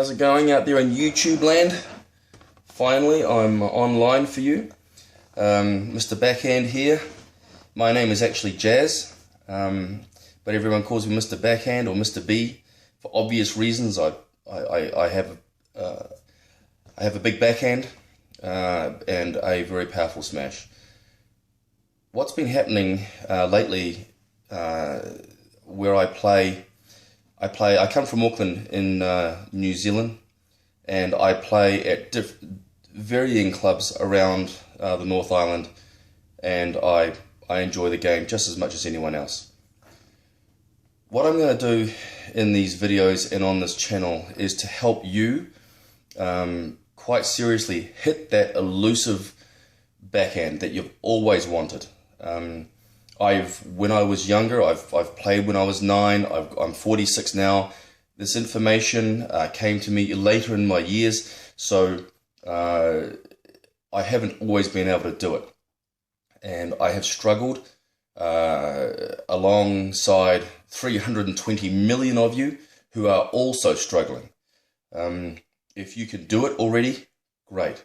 How's it going out there in YouTube land? Finally, I'm online for you. Mr. Backhand here. My name is actually Jazz, but everyone calls me Mr. Backhand or Mr. B for obvious reasons. I have a big backhand and a very powerful smash. What's been happening lately, where I come from Auckland in New Zealand, and I play at varying clubs around the North Island, and I enjoy the game just as much as anyone else. What I'm going to do in these videos and on this channel is to help you quite seriously hit that elusive backhand that you've always wanted. When I was younger, I've played when I was 9. I'm 46 now. This information came to me later in my years, so I haven't always been able to do it. And I have struggled alongside 320 million of you who are also struggling. If you can do it already, great.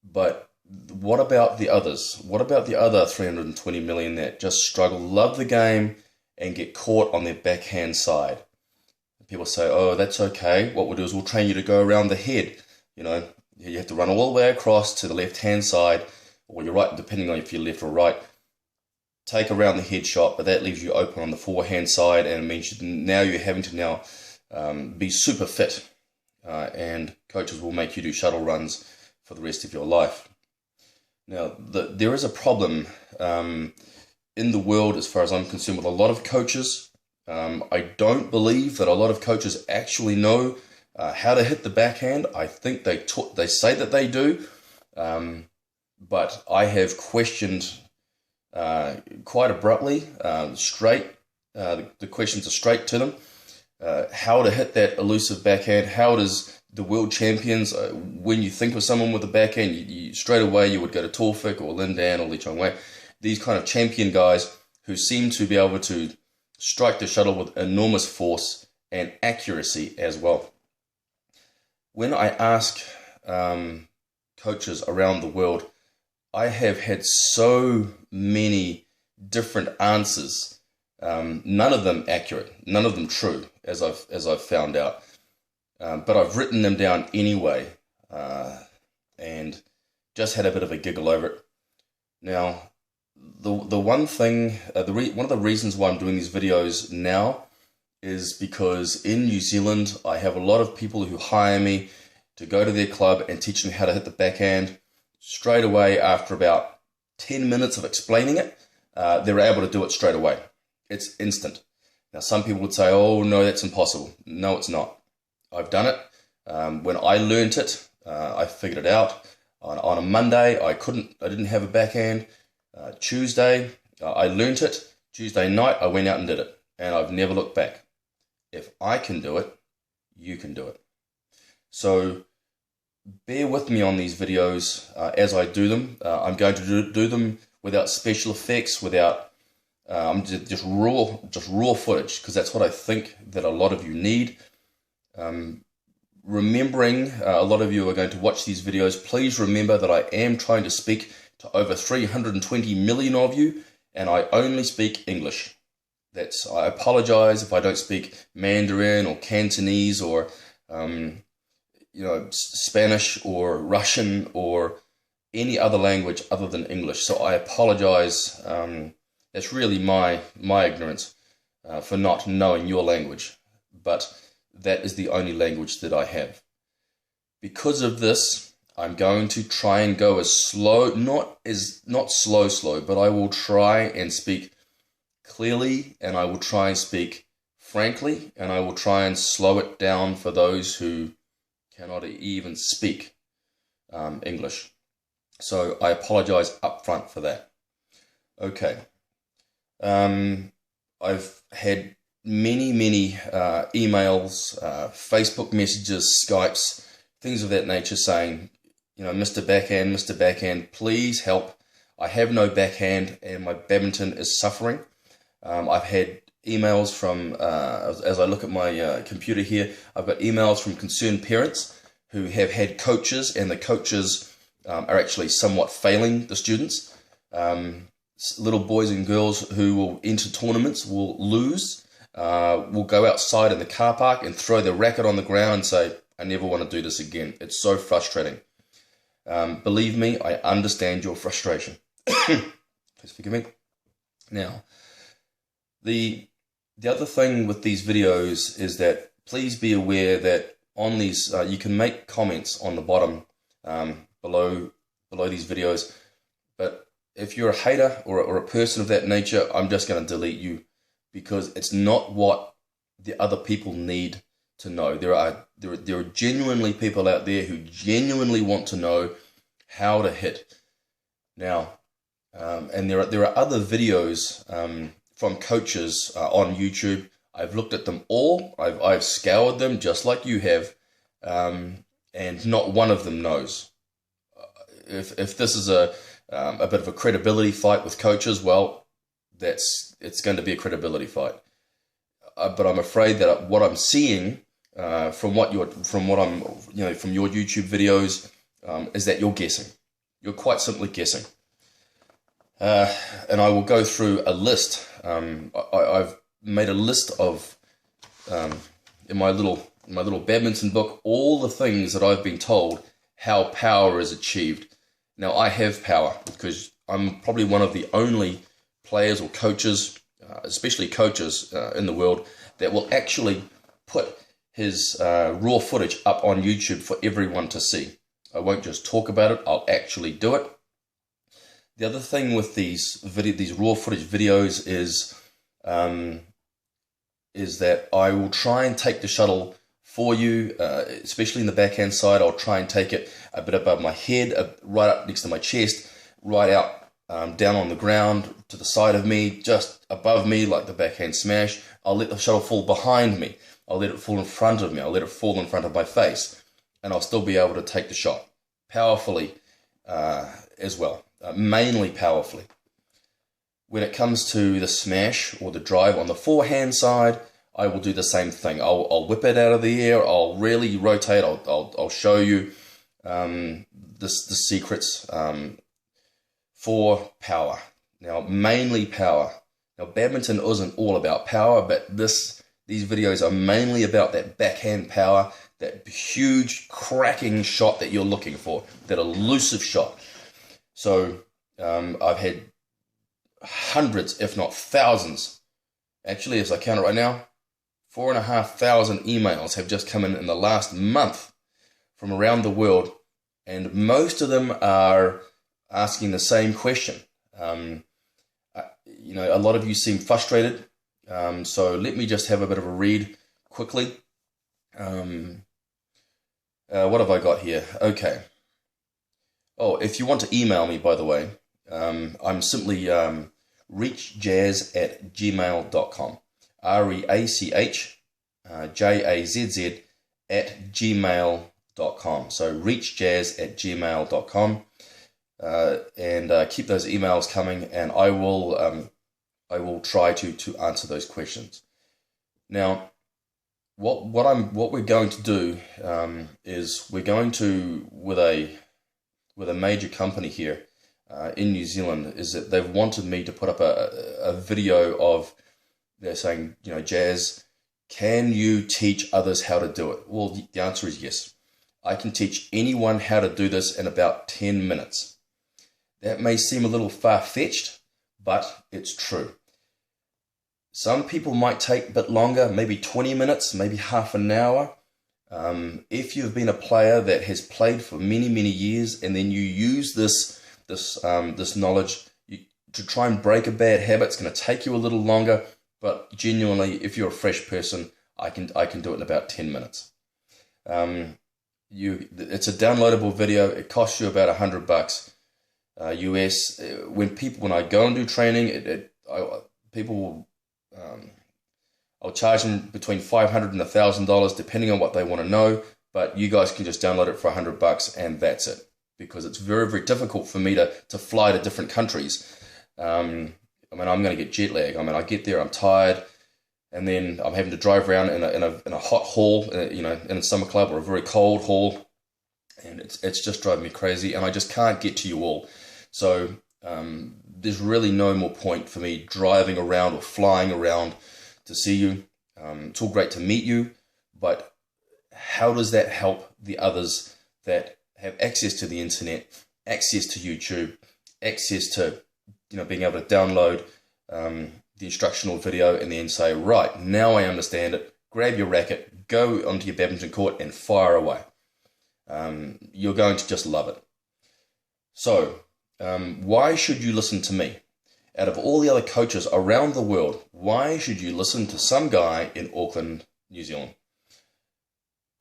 But what about the others? What about the other 320 million that just struggle, love the game, and get caught on their backhand side? People say, oh, that's okay. What we'll do is we'll train you to go around the head. You know, you have to run all the way across to the left-hand side, or your right, depending on if you're left or right. Take around the head shot, but that leaves you open on the forehand side, and it means now you're having to be super fit, and coaches will make you do shuttle runs for the rest of your life. Now, there is a problem in the world, as far as I'm concerned, with a lot of coaches. I don't believe that a lot of coaches actually know how to hit the backhand. I think they say that they do, but I have questioned quite abruptly, straight. The questions are straight to them. How to hit that elusive backhand? How does the world champions, when you think of someone with a backhand, you straight away you would go to Torfik or Lindan or Lee Chong Wei, these kind of champion guys who seem to be able to strike the shuttle with enormous force and accuracy as well. When I ask coaches around the world, I have had so many different answers, none of them accurate, none of them true, as I've found out. But I've written them down anyway, and just had a bit of a giggle over it. Now, the one thing, one of the reasons why I'm doing these videos now is because in New Zealand, I have a lot of people who hire me to go to their club and teach them how to hit the backhand. Straight away, after about 10 minutes of explaining it, they're able to do it straight away. It's instant. Now, some people would say, oh, no, that's impossible. No, it's not. I've done it. When I learnt it, I figured it out. On a Monday, I didn't have a backhand. Tuesday, I learnt it. Tuesday night, I went out and did it. And I've never looked back. If I can do it, you can do it. So bear with me on these videos as I do them. I'm going to do them without special effects, without just raw footage, because that's what I think that a lot of you need. Remembering a lot of you are going to watch these videos, please remember that I am trying to speak to over 320 million of you, and I only speak English. I apologize if I don't speak Mandarin or Cantonese or Spanish or Russian or any other language other than English. So I apologize. That's really my ignorance for not knowing your language, but that is the only language that I have. Because of this, I'm going to try and go as slow, not slow, but I will try and speak clearly, and I will try and speak frankly, and I will try and slow it down for those who cannot even speak English. So I apologize up front for that. Okay. I've had many emails, Facebook messages, Skypes, things of that nature saying, Mr. Backhand, please help. I have no backhand and my badminton is suffering. I've had emails from, as I look at my computer here, I've got emails from concerned parents who have had coaches, and the coaches are actually somewhat failing the students. Little boys and girls who will enter tournaments will lose, will go outside in the car park and throw their racket on the ground and say, I never want to do this again. It's so frustrating. Believe me, I understand your frustration. Please forgive me. Now, the other thing with these videos is that please be aware that on these, you can make comments on the bottom below these videos, but if you're a hater or a person of that nature, I'm just going to delete you, because it's not what the other people need to know. There are genuinely people out there who genuinely want to know how to hit. Now, and there are other videos from coaches on YouTube. I've looked at them all. I've scoured them just like you have, and not one of them knows. If this is a bit of a credibility fight with coaches, well, it's going to be a credibility fight. But I'm afraid that what I'm seeing from your YouTube videos is that you're guessing. You're quite simply guessing. And I will go through a list. I've made a list of in my little badminton book, all the things that I've been told how power is achieved. Now, I have power because I'm probably one of the only players or coaches, especially coaches in the world, that will actually put his raw footage up on YouTube for everyone to see. I won't just talk about it, I'll actually do it. The other thing with these raw footage videos is that I will try and take the shuttle for you, especially in the backhand side. I'll try and take it a bit above my head, right up next to my chest, right out down on the ground to the side of me, just above me, like the backhand smash. I'll let the shuttle fall behind me. I'll let it fall in front of me. I'll let it fall in front of my face, and I'll still be able to take the shot powerfully as well, mainly powerfully. When it comes to the smash or the drive on the forehand side, I will do the same thing. I'll whip it out of the air. I'll really rotate. I'll show you the secrets for power. Now, mainly power. Now, badminton isn't all about power, but these videos are mainly about that backhand power, that huge cracking shot that you're looking for, that elusive shot. So I've had hundreds, if not thousands, actually, as I count it right now, 4,500 emails have just come in the last month from around the world, and most of them are asking the same question. A lot of you seem frustrated, so let me just have a bit of a read quickly. What have I got here? Okay. Oh, if you want to email me, by the way, I'm simply reachjazz@gmail.com. REACHJAZZ@gmail.com. So reachjazz@gmail.com. And keep those emails coming, and I will try to answer those questions. Now, what we're going to do is we're going to, with a major company here in New Zealand, is that they've wanted me to put up a video of, they're saying, Jazz, can you teach others how to do it? Well, the answer is yes. I can teach anyone how to do this in about 10 minutes. That may seem a little far-fetched, but it's true. Some people might take a bit longer, maybe 20 minutes, maybe half an hour. If you've been a player that has played for many, many years, and then you use this knowledge to try and break a bad habit, it's going to take you a little longer. But genuinely, if you're a fresh person, I can do it in about 10 minutes. It's a downloadable video. It costs you about $100 US. When I go and do training, I'll charge them between $500 and $1,000 depending on what they want to know. But you guys can just download it for $100 and that's it. Because it's very, very difficult for me to fly to different countries. I'm going to get jet lag. I get there, I'm tired. and then I'm having to drive around in a hot hall, in a summer club, or a very cold hall, and it's just driving me crazy, and I just can't get to you all. So there's really no more point for me driving around or flying around to see you. It's all great to meet you, but how does that help the others that have access to the internet, access to YouTube, access to being able to download the instructional video and then say, right, now I understand it, grab your racket, go onto your badminton court and fire away. You're going to just love it. So, why should you listen to me? Out of all the other coaches around the world, why should you listen to some guy in Auckland, New Zealand?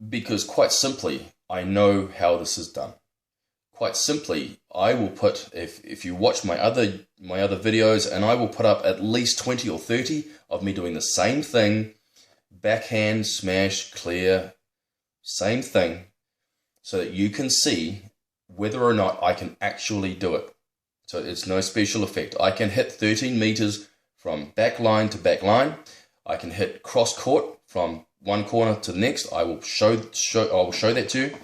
Because quite simply, I know how this is done. Quite simply, I will put, if you watch my other videos, and I will put up at least 20 or 30 of me doing the same thing, backhand, smash, clear, same thing, so that you can see whether or not I can actually do it. So it's no special effect. I can hit 13 meters from back line to back line. I can hit cross court from one corner to the next. I will show that to you,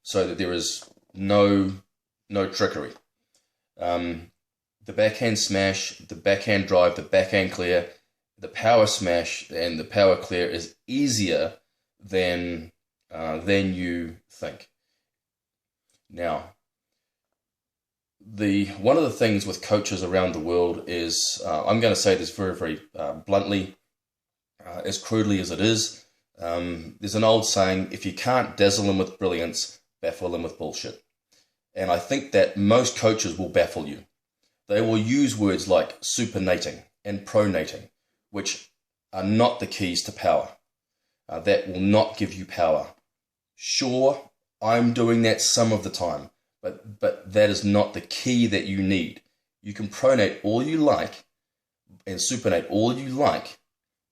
so that there is no trickery. The backhand smash, the backhand drive, the backhand clear, the power smash, and the power clear is easier than you think. Now, one of the things with coaches around the world is, I'm going to say this very, very bluntly, as crudely as it is, there's an old saying, if you can't dazzle them with brilliance, baffle them with bullshit. And I think that most coaches will baffle you. They will use words like supernating and pronating, which are not the keys to power. That will not give you power. Sure, I'm doing that some of the time, but that is not the key that you need. You can pronate all you like and supinate all you like,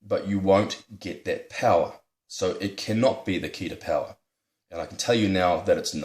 but you won't get that power. So it cannot be the key to power. And I can tell you now that it's not.